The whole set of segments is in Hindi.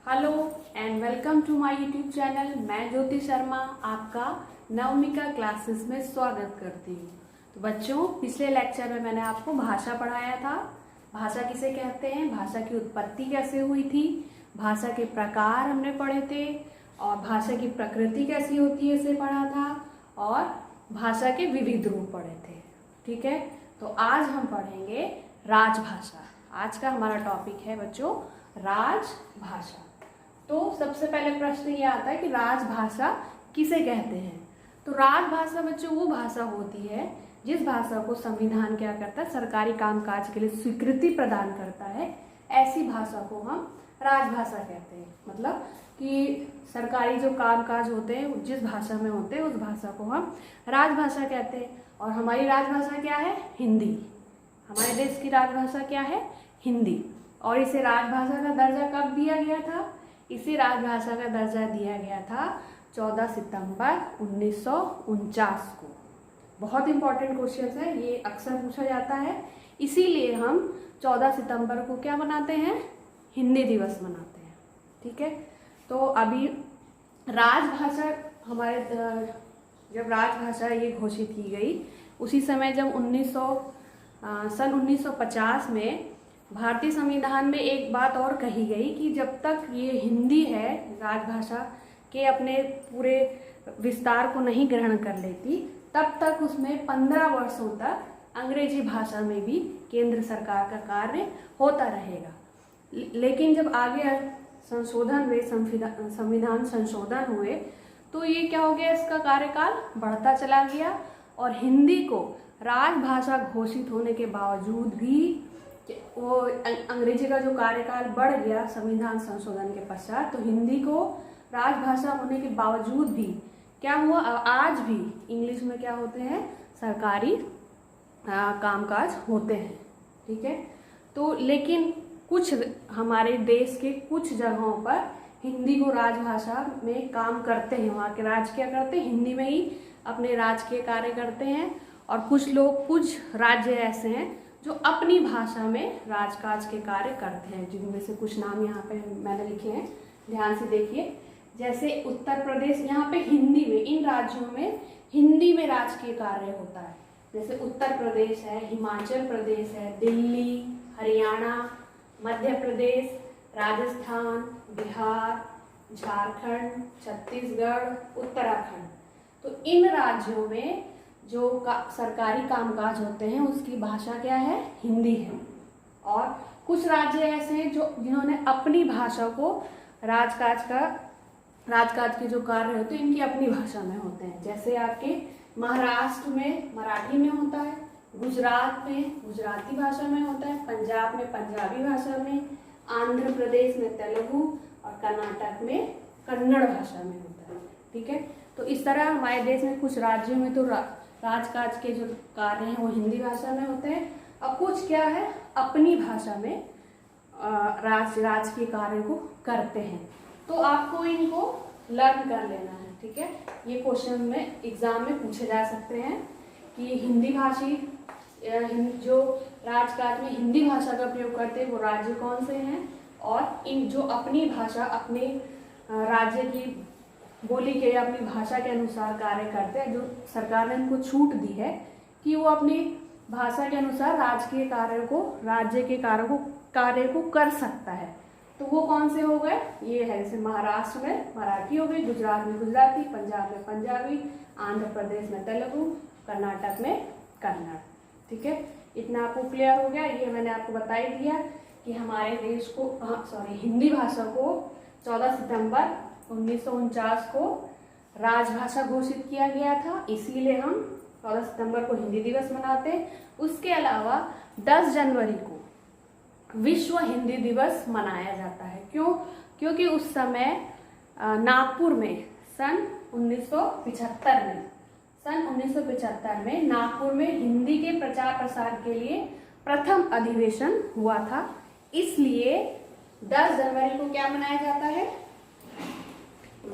Hello and welcome to my YouTube channel. मैं ज्योति शर्मा आपका नवमिका क्लासेस में स्वागत करती हूँ। तो बच्चों, पिछले लेक्चर में मैंने आपको भाषा पढ़ाया था। भाषा किसे कहते हैं, भाषा की उत्पत्ति कैसे हुई थी, भाषा के प्रकार हमने पढ़े थे, और भाषा की प्रकृति कैसी होती है इसे पढ़ा था, और भाषा के विविध रूप पढ़े थे। ठीक है, तो आज हम पढ़ेंगे राजभाषा। आज का हमारा टॉपिक है बच्चों राजभाषा। तो सबसे पहले प्रश्न ये आता है कि राजभाषा किसे कहते हैं। तो राजभाषा बच्चों वो भाषा होती है जिस भाषा को संविधान क्या करता है, सरकारी कामकाज के लिए स्वीकृति प्रदान करता है। ऐसी भाषा को हम राजभाषा कहते हैं। मतलब कि सरकारी जो कामकाज होते हैं जिस भाषा में होते हैं उस भाषा को हम राजभाषा कहते हैं। और हमारी राजभाषा क्या है, हिंदी। हमारे देश की राजभाषा क्या है, हिंदी। और इसे राजभाषा का दर्जा कब दिया गया था, इसे राजभाषा का दर्जा दिया गया था 14 सितंबर 1949 को। बहुत इंपॉर्टेंट क्वेश्चन है, ये अक्सर पूछा जाता है। इसीलिए हम 14 सितंबर को क्या मनाते हैं, हिंदी दिवस मनाते हैं। ठीक है, तो अभी राजभाषा हमारे जब राजभाषा ये घोषित की गई उसी समय जब सन 1950 में भारतीय संविधान में एक बात और कही गई कि जब तक ये हिंदी है राजभाषा के अपने पूरे विस्तार को नहीं ग्रहण कर लेती तब तक उसमें 15 वर्षों तक अंग्रेजी भाषा में भी केंद्र सरकार का कार्य होता रहेगा। लेकिन जब आगे संशोधन हुए, संविधान संशोधन हुए, तो ये क्या हो गया, इसका कार्यकाल बढ़ता चला गया और हिंदी को राजभाषा घोषित होने के बावजूद भी वो अंग्रेजी का जो कार्यकाल बढ़ गया संविधान संशोधन के पश्चात, तो हिंदी को राजभाषा होने के बावजूद भी क्या हुआ, आज भी इंग्लिश में क्या होते हैं, सरकारी कामकाज होते हैं। ठीक है, तो लेकिन कुछ हमारे देश के कुछ जगहों पर हिंदी को राजभाषा में काम करते हैं, वहाँ के राज्य क्या करते हैं, हिंदी में ही अपने राजकीय कार्य करते हैं। और कुछ लोग, कुछ राज्य ऐसे हैं जो अपनी भाषा में राजकाज के कार्य करते हैं, जिनमें से कुछ नाम यहाँ पे मैंने लिखे हैं, ध्यान से देखिए। जैसे उत्तर प्रदेश, यहाँ पे हिंदी में, इन राज्यों में हिंदी में राजकीय कार्य होता है। जैसे उत्तर प्रदेश है, हिमाचल प्रदेश है, दिल्ली, हरियाणा, मध्य प्रदेश, राजस्थान, बिहार, झारखंड, छत्तीसगढ़, उत्तराखंड। तो इन राज्यों में जो सरकारी कामकाज होते हैं उसकी भाषा क्या है, हिंदी है। और कुछ राज्य ऐसे हैं जिन्होंने अपनी भाषा को राजकाज के जो कार्य होते हैं इनकी अपनी भाषा में होते हैं। जैसे आपके महाराष्ट्र में मराठी में होता है, गुजरात में गुजराती भाषा में होता है, पंजाब में पंजाबी भाषा में, आंध्र प्रदेश में तेलुगु और कर्नाटक में कन्नड़ भाषा में होता है। ठीक है, तो इस तरह हमारे देश में कुछ राज्यों में तो राजकाज के जो कार्य हैं वो हिंदी भाषा में होते हैं, और कुछ क्या है, अपनी भाषा में राज के कार्य को करते हैं। तो आपको इनको लर्न कर लेना है। ठीक है, ये क्वेश्चन में एग्जाम में पूछे जा सकते हैं कि हिंदी भाषी जो राजकाज में हिंदी भाषा का प्रयोग करते हैं वो राज्य कौन से हैं, और इन जो अपनी भाषा अपने राज्य की बोली के या अपनी भाषा के अनुसार कार्य करते हैं, जो सरकार ने इनको छूट दी है कि वो अपनी भाषा के अनुसार राज्य के कार्य को कर सकता है, तो वो कौन से हो गए, ये है। जैसे महाराष्ट्र में मराठी हो गई, गुजरात में गुजराती, पंजाब में पंजाबी, आंध्र प्रदेश में तेलुगु, कर्नाटक में कन्नड़। ठीक है, इतना आपको क्लियर हो गया। ये मैंने आपको बता ही दिया कि हमारे देश को हिंदी भाषा को 14 सितंबर 1949 को राजभाषा घोषित किया गया था, इसीलिए हम 14 सितंबर को हिंदी दिवस मनाते हैं। उसके अलावा 10 जनवरी को विश्व हिंदी दिवस मनाया जाता है। क्यों? क्योंकि उस समय नागपुर में सन 1975 में नागपुर में हिंदी के प्रचार प्रसार के लिए प्रथम अधिवेशन हुआ था। इसलिए 10 जनवरी को क्या मनाया जाता है,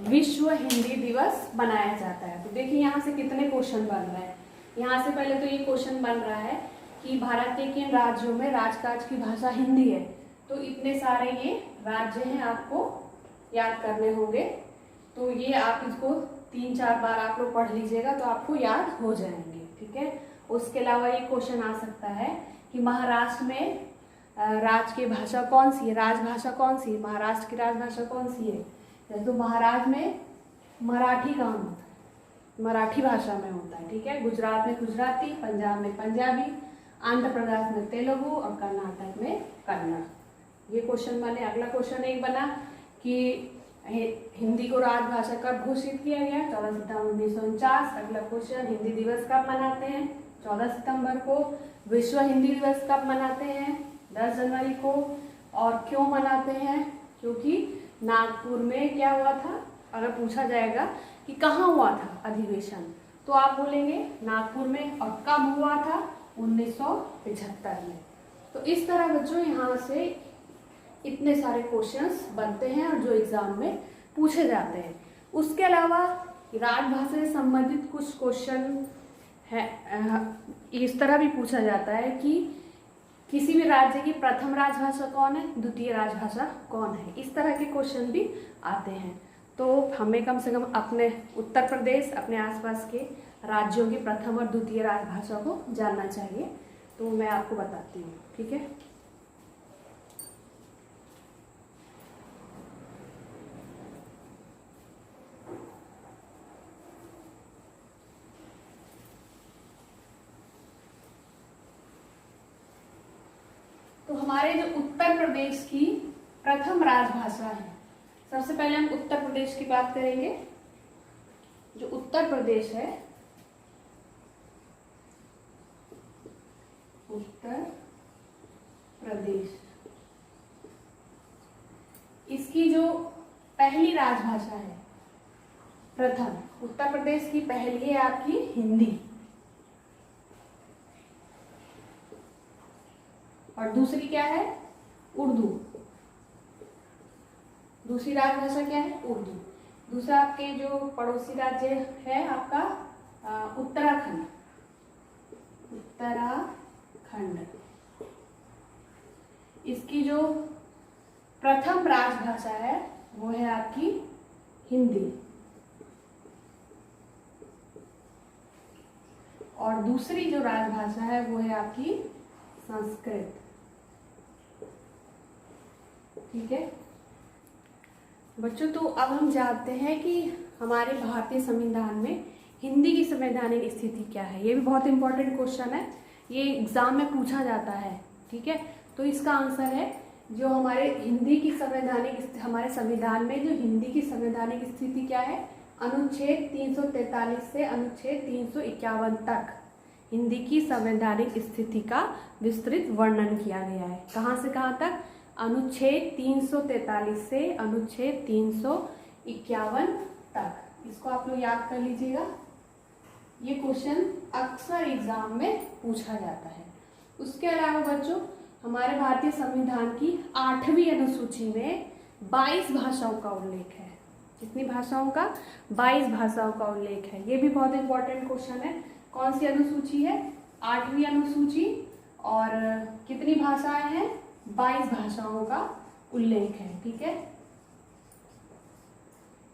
विश्व हिंदी दिवस मनाया जाता है। तो देखिए यहाँ से कितने क्वेश्चन बन रहे हैं। यहाँ से पहले तो ये क्वेश्चन बन रहा है कि भारत के किन राज्यों में राजकाज की भाषा हिंदी है। तो इतने सारे ये राज्य हैं आपको याद करने होंगे। तो ये आप इसको 3-4 बार आप लोग पढ़ लीजिएगा तो आपको याद हो जाएंगे, ठीक है। उसके अलावा ये क्वेश्चन आ सकता है कि महाराष्ट्र में राज की भाषा कौन सी है, राजभाषा कौन सी है, महाराष्ट्र की राजभाषा कौन सी है। जैसे तो महाराष्ट्र में मराठी काम होता है, मराठी भाषा में होता है, ठीक है। गुजरात में गुजराती, पंजाब में पंजाबी, आंध्र प्रदेश में तेलुगु और कर्नाटक में कन्नड़। ये क्वेश्चन बने। अगला क्वेश्चन एक बना कि हिंदी को राजभाषा कब घोषित किया गया, 14 सितंबर 1949। अगला क्वेश्चन, हिंदी दिवस कब मनाते हैं, 14 सितंबर को। विश्व हिंदी दिवस कब मनाते हैं, 10 जनवरी को। और क्यों मनाते हैं, क्योंकि नागपुर में क्या हुआ था, अगर पूछा जाएगा कि कहाँ हुआ था अधिवेशन तो आप बोलेंगे नागपुर में, और कब हुआ था, 1975 में। तो इस तरह बच्चों यहाँ से इतने सारे क्वेश्चंस बनते हैं और जो एग्जाम में पूछे जाते हैं। उसके अलावा राजभाषा से संबंधित कुछ क्वेश्चन है, इस तरह भी पूछा जाता है कि किसी भी राज्य की प्रथम राजभाषा कौन है, द्वितीय राजभाषा कौन है। इस तरह के क्वेश्चन भी आते हैं। तो हमें कम से कम अपने उत्तर प्रदेश, अपने आसपास के राज्यों की प्रथम और द्वितीय राजभाषा को जानना चाहिए। तो मैं आपको बताती हूँ, ठीक है। तो हमारे जो उत्तर प्रदेश की प्रथम राजभाषा है, सबसे पहले हम उत्तर प्रदेश की बात करेंगे। जो उत्तर प्रदेश है, उत्तर प्रदेश, इसकी जो पहली राजभाषा है, प्रथम उत्तर प्रदेश की पहली है आपकी हिंदी, और दूसरी क्या है, उर्दू। दूसरी राजभाषा क्या है, उर्दू। दूसरा आपके जो पड़ोसी राज्य है आपका उत्तराखंड, उत्तराखंड, इसकी जो प्रथम राजभाषा है वो है आपकी हिंदी, और दूसरी जो राजभाषा है वो है आपकी संस्कृत, ठीक है बच्चों। तो अब हम जानते हैं कि हमारे भारतीय संविधान में हिंदी की संवैधानिक स्थिति क्या है। ये भी बहुत इंपॉर्टेंट क्वेश्चन है, ये एग्जाम में पूछा जाता है, ठीक है। तो इसका आंसर है जो हमारे हिंदी की संवैधानिक, हमारे संविधान में जो हिंदी की संवैधानिक स्थिति क्या है, अनुच्छेद 343 से अनुच्छेद 351 तक हिंदी की संवैधानिक स्थिति का विस्तृत वर्णन किया गया है। कहाँ से कहाँ तक, अनुच्छेद 343 से अनुच्छेद 351 तक। इसको आप लोग याद कर लीजिएगा, ये क्वेश्चन अक्सर एग्जाम में पूछा जाता है। उसके अलावा बच्चों हमारे भारतीय संविधान की 8वीं अनुसूची में 22 भाषाओं का उल्लेख है। कितनी भाषाओं का, 22 भाषाओं का उल्लेख है। ये भी बहुत इंपॉर्टेंट क्वेश्चन है। कौन सी अनुसूची है, 8वीं अनुसूची, और कितनी भाषाएं हैं, 22 भाषाओं का उल्लेख है, ठीक है।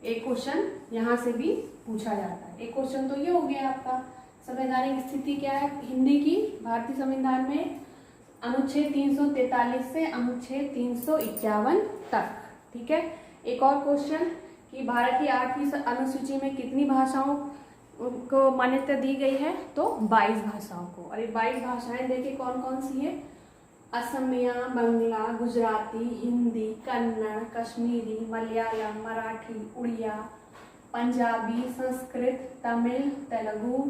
एक क्वेश्चन यहाँ से भी पूछा जाता है। एक क्वेश्चन तो ये हो गया आपका, संवैधानिक स्थिति क्या है हिंदी की भारतीय संविधान में, अनुच्छेद 343 से अनुच्छेद 351 तक, ठीक है। एक और क्वेश्चन कि भारत की 8वीं अनुसूची में कितनी भाषाओं को मान्यता दी गई है, तो 22 भाषाओं को। और ये 22 भाषाएं देखिए कौन कौन सी है, असमिया, बंगला, गुजराती, हिंदी, कन्नड़, कश्मीरी, मलयालम, मराठी, उड़िया, पंजाबी, संस्कृत, तमिल, तेलुगु,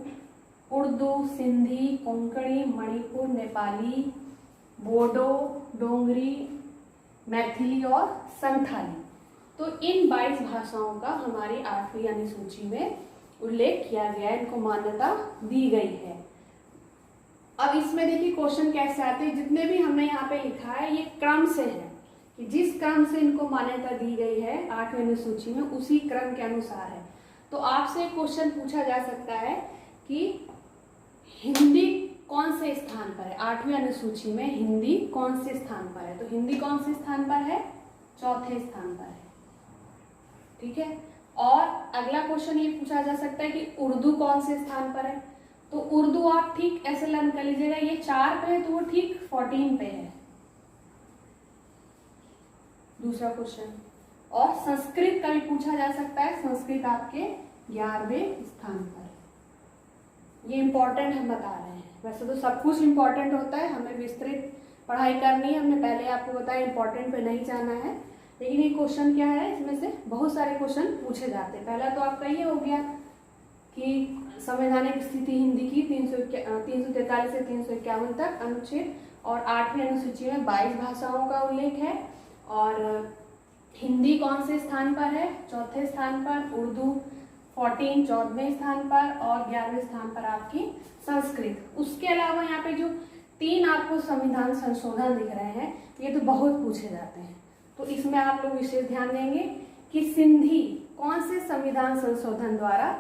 उर्दू, सिंधी, कोंकणी, मणिपुर, नेपाली, बोडो, डोंगरी, मैथिली और संथाली। तो इन 22 भाषाओं का हमारी 8वीं अनुसूची में उल्लेख किया गया है, इनको मान्यता दी गई है। अब इसमें देखिए क्वेश्चन कैसे आते हैं, जितने भी हमने यहाँ पे लिखा है ये क्रम से है कि जिस क्रम से इनको मान्यता दी गई है 8वीं अनुसूची में उसी क्रम के अनुसार है। तो आपसे क्वेश्चन पूछा जा सकता है कि हिंदी कौन से स्थान पर है, 8वीं अनुसूची में हिंदी कौन से स्थान पर है, तो हिंदी कौन से स्थान पर है, चौथे स्थान पर है, ठीक है। और अगला क्वेश्चन ये पूछा जा सकता है कि उर्दू कौन से स्थान पर है। तो उर्दू आप ठीक ऐसे लर्न कर लीजिएगा, ये 4 पे है तो वो ठीक 14 पे है, दूसरा क्वेश्चन। और संस्कृत का भी पूछा जा सकता है, संस्कृत आपके 11वें स्थान पर। ये इंपॉर्टेंट हम बता रहे हैं, वैसे तो सब कुछ इंपॉर्टेंट होता है, हमें विस्तृत पढ़ाई करनी है, हमने पहले आपको बताया इंपॉर्टेंट पे नहीं जाना है। लेकिन ये क्वेश्चन क्या है, इसमें से बहुत सारे क्वेश्चन पूछे जाते हैं। पहला तो आपका ये हो गया कि संवैधानिक स्थिति हिंदी की 343 से 351 तक अनुच्छेद और 8वीं अनुसूची में 22 भाषाओं का उल्लेख है। और हिंदी कौन से स्थान पर है, 4थे स्थान पर। उर्दू 14 14वें स्थान पर और 11वें स्थान पर आपकी संस्कृत। उसके अलावा यहाँ पे जो 3 आपको संविधान संशोधन दिख रहे हैं, ये तो बहुत पूछे जाते हैं, तो इसमें आप लोग विशेष ध्यान देंगे कि सिंधी कौन से संविधान संशोधन द्वारा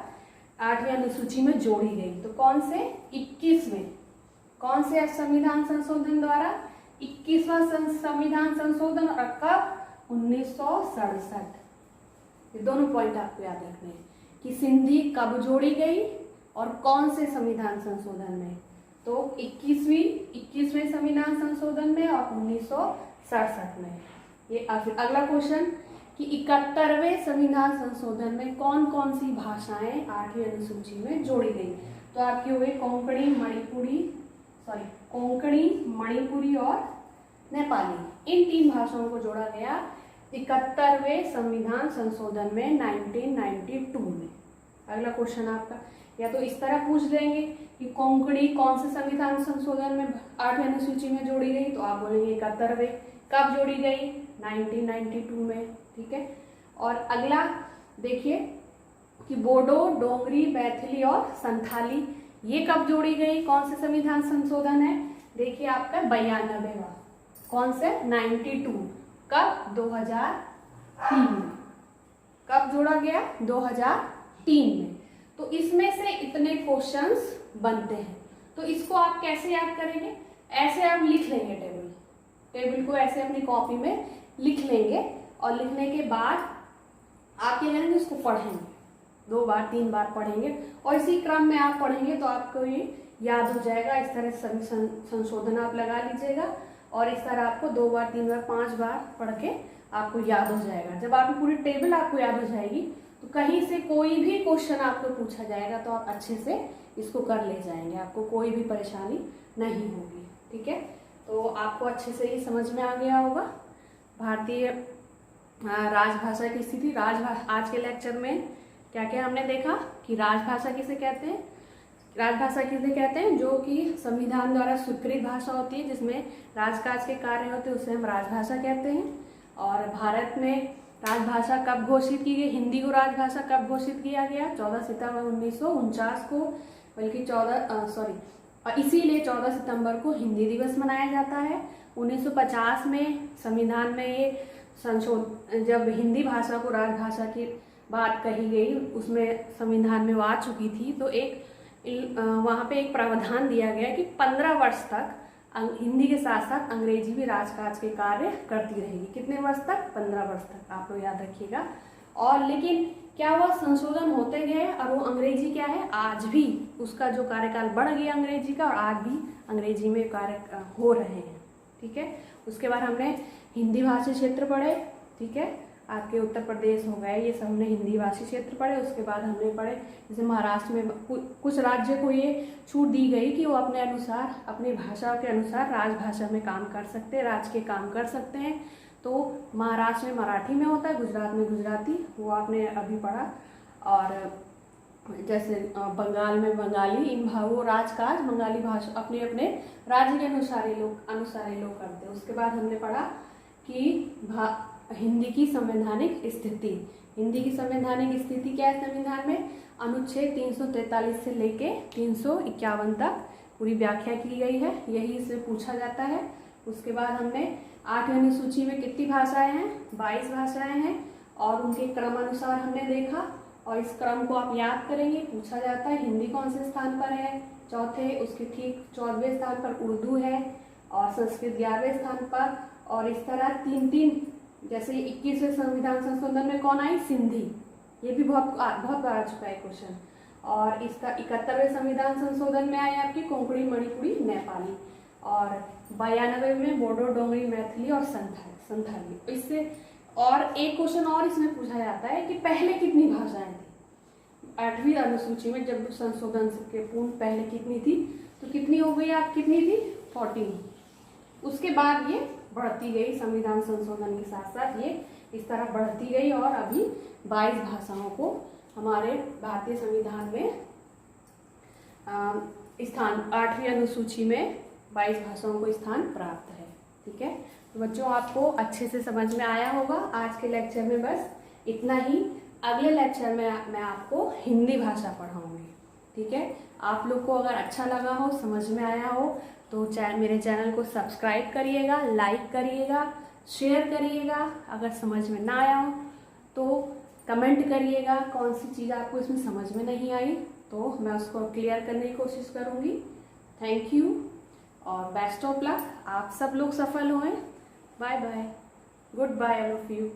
8वीं अनुसूची में जोड़ी गई। तो कौन से, 21वें। कौन से संविधान संशोधन द्वारा, 21वां संविधान संशोधन। और कब, 1967। ये दोनों पॉइंट आपको याद रखने हैं कि सिंधी कब जोड़ी गई और कौन से संविधान संशोधन में। तो 21वें संविधान संशोधन में और 1967 में। ये अगला क्वेश्चन कि 71वें संविधान संशोधन में कौन कौन सी भाषाएं 8वीं अनुसूची में जोड़ी गई। तो आपकी हो गई कोंकणी, मणिपुरी और नेपाली। इन 3 भाषाओं को जोड़ा गया 71वें संविधान संशोधन में 1992 में। अगला क्वेश्चन आपका या तो इस तरह पूछ देंगे कि कोंकणी कौन से संविधान संशोधन में 8वीं अनुसूची में जोड़ी गई, तो आप बोलेंगे 71वें। कब जोड़ी गई, 1992 में, ठीक है। और अगला देखिए कि बोडो, डोगरी, मैथिली और संथाली ये कब जोड़ी गई, कौन से संविधान संशोधन है। देखिए आपका 92वां, कौन से, 92। कब, 2003 में। कब जोड़ा गया, 2003 में। तो इसमें से इतने क्वेश्चंस बनते हैं। तो इसको आप कैसे याद करेंगे, ऐसे आप लिख लेंगे टेबल को ऐसे अपनी कॉपी में लिख लेंगे और लिखने के बाद आप क्या करेंगे, उसको पढ़ेंगे 2 बार 3 बार पढ़ेंगे और इसी क्रम में आप पढ़ेंगे तो आपको ये याद हो जाएगा। इस तरह सभी संशोधन आप लगा लीजिएगा और इस तरह आपको 2 बार 3 बार 5 बार पढ़ के आपको याद हो जाएगा। जब आपकी पूरी टेबल आपको याद हो जाएगी तो कहीं से कोई भी क्वेश्चन आपको पूछा जाएगा तो आप अच्छे से इसको कर ले जाएंगे, आपको कोई भी परेशानी नहीं होगी, ठीक है। तो आपको अच्छे से ये समझ में आ गया होगा भारतीय राजभाषा की स्थिति। आज के लेक्चर में क्या क्या हमने देखा कि राजभाषा किसे कहते हैं। राजभाषा किसे कहते हैं, जो कि संविधान द्वारा स्वीकृत भाषा होती है, जिसमें राजकाज के कार्य होते हैं, उसे हम राजभाषा कहते हैं। और भारत में राजभाषा कब घोषित की गई, हिंदी को राजभाषा कब घोषित किया गया, 14 सितंबर 1949 को, बल्कि इसीलिए 14 सितंबर को हिंदी दिवस मनाया जाता है। 1950 में संविधान में ये जब हिंदी भाषा को राजभाषा की बात कही गई, उसमें संविधान में वो आ चुकी थी, तो वहाँ पे एक प्रावधान दिया गया कि 15 वर्ष तक हिंदी के साथ साथ अंग्रेजी भी राजकाज के कार्य करती रहेगी। कितने वर्ष तक, 15 वर्ष तक, आप लोग याद रखिएगा। और लेकिन क्या हुआ, संशोधन होते गए और वो अंग्रेजी क्या है, आज भी उसका जो कार्यकाल बढ़ गया अंग्रेजी का और आज भी अंग्रेजी में कार्य हो रहे हैं, ठीक है। उसके बाद हमने हिंदी भाषी क्षेत्र पढ़े, ठीक है। आपके उत्तर प्रदेश हो गए, ये सब हमने हिंदी भाषी क्षेत्र पढ़े। उसके बाद हमने पढ़े जैसे महाराष्ट्र में कुछ राज्य को ये छूट दी गई कि वो अपने अनुसार, अपनी भाषा के अनुसार राजभाषा में काम कर सकते हैं, राज्य के काम कर सकते हैं। तो महाराष्ट्र में मराठी में होता है, गुजरात में गुजराती, वो आपने अभी पढ़ा। और जैसे बंगाल में बंगाली, इन वो राजकाज बंगाली भाषा अपने अपने राज्य के अनुसार ये लोग करते हैं। उसके बाद हमने पढ़ा कि हिंदी की संवैधानिक स्थिति। हिंदी की संवैधानिक स्थिति क्या है संविधान में, अनुच्छेद 343 से लेके 351 तक पूरी व्याख्या की गई है, यही इससे पूछा जाता है। उसके बाद हमने 8वीं अनुसूची में कितनी भाषाएं हैं, 22 भाषाएं हैं और उनके क्रमानुसार हमने देखा और इस क्रम को आप याद करेंगे, पूछा जाता है। हिंदी कौन से स्थान पर है, चौथे, उसके ठीक 14वें स्थान पर उर्दू है और संस्कृत 11वें स्थान पर। और इस तरह 3-3 जैसे 21वें संविधान संशोधन में कौन आई? सिंधी। ये भी बहुत बहुत बार आ चुका है क्वेश्चन। और इसका 71वें संविधान संशोधन में आई आपकी कोंकणी, मणिपुरी, नेपाली। और 92 में बोडो, डोंगरी, मैथिली और संथाली। इससे और एक क्वेश्चन और इसमें पूछा जाता है कि पहले कितनी भाषाएं थी? 8वीं अनुसूची में जब संशोधन के पूर्ण पहले कितनी थी? तो कितनी हो गई? आप कितनी थी? 14। उसके बाद ये बढ़ती गई, संविधान संशोधन के साथ साथ ये इस तरह बढ़ती गई और अभी 22 भाषाओं को हमारे भारतीय संविधान में स्थान, 8वीं अनुसूची में 22 भाषाओं को स्थान प्राप्त है। ठीक है, तो बच्चों आपको अच्छे से समझ में आया होगा। आज के लेक्चर में बस इतना ही। अगले लेक्चर में मैं आपको हिंदी भाषा पढ़ाऊंगी। ठीक है, आप लोग को अगर अच्छा लगा हो, समझ में आया हो तो मेरे चैनल को सब्सक्राइब करिएगा, लाइक करिएगा, शेयर करिएगा। अगर समझ में ना आया हो तो कमेंट करिएगा कौन सी चीज़ आपको इसमें समझ में नहीं आई, तो मैं उसको क्लियर करने की कोशिश करूँगी। थैंक यू और बेस्ट ऑफ लक। आप सब लोग सफल हों। Bye bye, goodbye all of you.